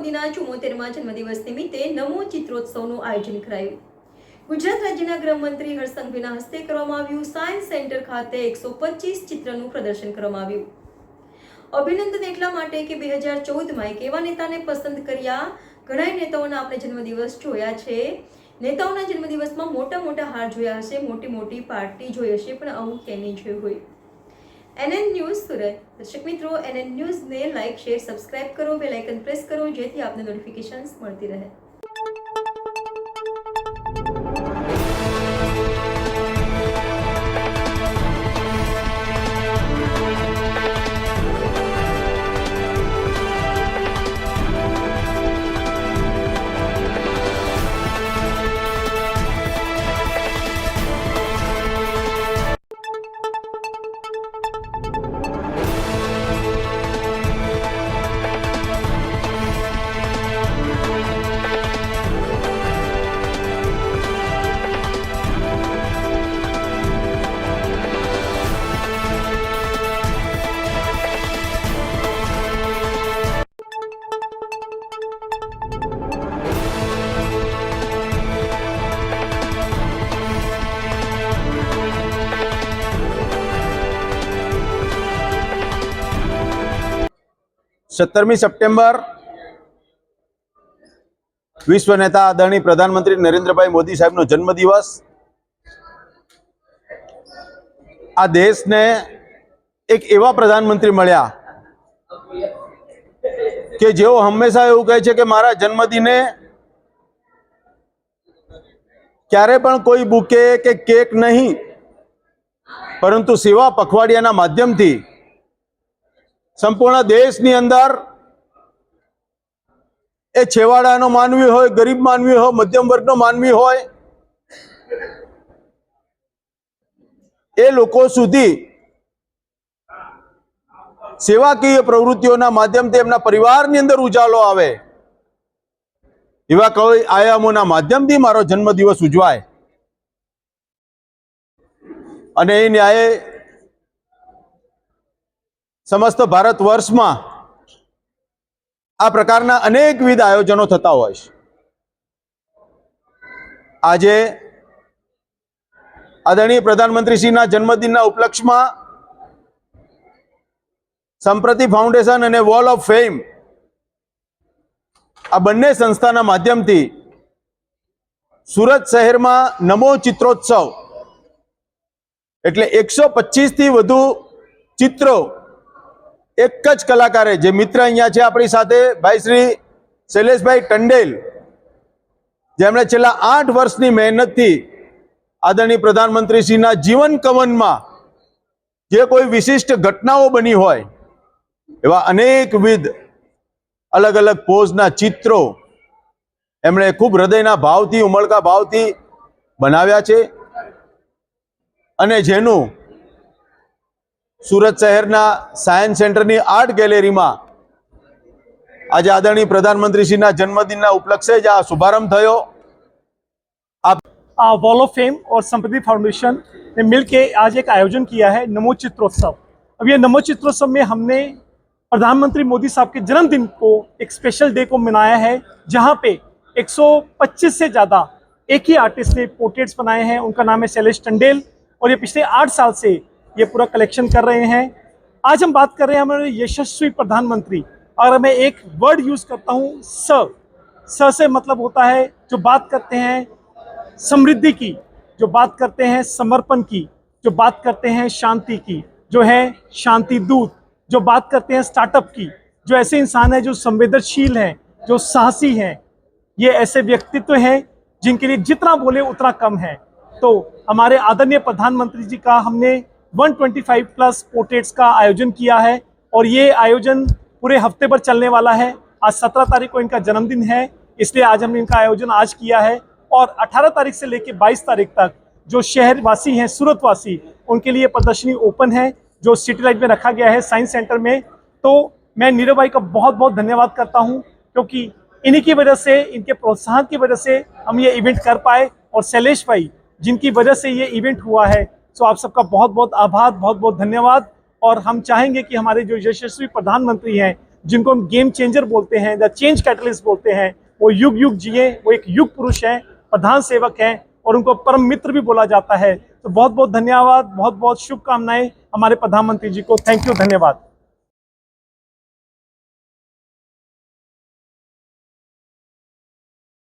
મોદીના 74મા જન્મદિવસ નિમિત્તે નમો ચિત્રોત્સવનું આયોજન કરાયું। ગુજરાત રાજ્યના ગૃહમંત્રી હર્ષ સંઘવીના હસ્તે કરવામાં આવ્યું। સાયન્સ સેન્ટર ખાતે 125 ચિત્રનું પ્રદર્શન કરવામાં આવ્યું। અભિનંદન એટલા માટે કે 2014માં એક એવા નેતાને પસંદ કર્યા। ઘણા નેતાઓના આપણે જન્મદિવસ જોયા છે। નેતાઓના જન્મદિવસમાં મોટા મોટા હાર જોયા હશે, મોટી મોટી પાર્ટી જોઈ હશે, પણ આવું કેની જોયું હોય। NN news Surat. દર્શક મિત્રો, NN ન્યૂઝને લાઇક, શેર, સબસ્ક્રાઇબ કરો, બેલ આઇકન પ્રેસ કરો, જેથી આપને નોટિફિકેશન્સ મળતી રહે। सत्तरमी सप्टेम्बर विश्व नेता आदरणीय प्रधानमंत्री नरेंद्र भाई मोदी साहेब नो जन्मदिवस। आ देश ने एक एवा प्रधानमंत्री मळ्या के जेओ हमेशा एवुं कहे छे के मारा जन्मदिने क्यारे पण कोई बुके के केक नहीं, परंतु सेवा पखवाडियाना माध्यमथी संपूर्ण देशनी अंदर ए छेवाड़ानो मानवी होय, गरीब मानवी हो, मध्यम वर्गनो मानवी होय, ए लोको सुधी सेवाकीय प्रवृत्तिओना माध्यमथी एमना परिवारनी अंदर उजालो आवे, एवा कोई आयामोना माध्यमथी मारो जन्मदिवस उजवाय अने ए न्याय समस्त भारत वर्ष में आ प्रकारना अनेकविध आयोजनों थता होय छे। आजे आदरणीय प्रधानमंत्री श्रीना जन्मदिनना उपलक्ष्य में संप्रति फाउंडेशन अने वॉल ऑफ फेम आ बंने संस्थाना माध्यमथी सूरत शहर में नमो चित्रोत्सव एटले 125 थी वधु चित्रों एक ज कलाकारे जे मित्र अहींया छे आपणी साथे भाई श्री शैलेषभाई टंडेल, जेमणे छेल्ला 8 वर्षनी मेहनतथी आदरणीय प्रधानमंत्री श्रीना जीवन कवनमा जे कोई विशिष्ट घटनाओं बनी होय एवा अनेकविध अलग अलग पोजना चित्रों एमणे खूब हृदयना भावथी, उमळका भावथी बनाव्या छे अने जेनुं सूरत शहरना सायन्स सेंटरनी आर्ट गैलरी में आज आदरणीय प्रधानमंत्री श्रीना जन्मदिनना उपलक्ष्ये ज आ शुभारंभ थयो। वॉल ऑफ फेम और संप्रति फाउंडेशन ने मिलकर आज एक आयोजन किया है नमो चित्रोत्सव। अब ये नमो चित्रोत्सव में हमने प्रधानमंत्री मोदी साहब के जन्मदिन को एक स्पेशल डे को मनाया है, जहां पे 125 से ज़्यादा एक ही आर्टिस्ट ने पोर्ट्रेट्स बनाए हैं। उनका नाम है शैलेश टंडेल और ये पिछले 8 साल से ये पूरा कलेक्शन कर रहे हैं। आज हम बात कर रहे हैं हमारे यशस्वी प्रधानमंत्री। अगर मैं एक वर्ड यूज़ करता हूँ स से मतलब होता है जो बात करते हैं समृद्धि की, जो बात करते हैं समर्पण की, जो बात करते हैं शांति की, जो है शांति दूत, जो बात करते हैं स्टार्टअप की, जो ऐसे इंसान है जो संवेदनशील हैं, जो साहसी हैं। ये ऐसे व्यक्तित्व हैं जिनके लिए जितना बोले उतना कम है। तो हमारे आदरणीय प्रधानमंत्री जी का हमने 125 प्लस पोर्ट्रेट्स का आयोजन किया है और ये आयोजन पूरे हफ्ते भर चलने वाला है। आज 17 तारीख को इनका जन्मदिन है, इसलिए आज हमने इनका आयोजन आज किया है और 18 तारीख से लेकर 22 तारीख तक जो शहरवासी हैं, सूरतवासी, उनके लिए प्रदर्शनी ओपन है जो सिटी लाइट में रखा गया है साइंस सेंटर में। तो मैं नीरव भाई का बहुत बहुत धन्यवाद करता हूँ, क्योंकि इन्हीं की वजह से, इनके प्रोत्साहन की वजह से हम ये इवेंट कर पाए और शैलेश भाई जिनकी वजह से ये इवेंट हुआ है। सो आप सबका बहुत बहुत आभार, बहुत बहुत धन्यवाद। और हम चाहेंगे कि हमारे जो यशस्वी प्रधानमंत्री हैं जिनको हम गेम चेंजर बोलते हैं, द चेंज कैटलिस्ट बोलते हैं, वो युग युग जिए, वो एक युग पुरुष हैं, प्रधान सेवक हैं और उनको परम मित्र भी बोला जाता है। तो बहुत बहुत धन्यवाद, बहुत बहुत शुभकामनाएं हमारे प्रधानमंत्री जी को। थैंक यू, धन्यवाद।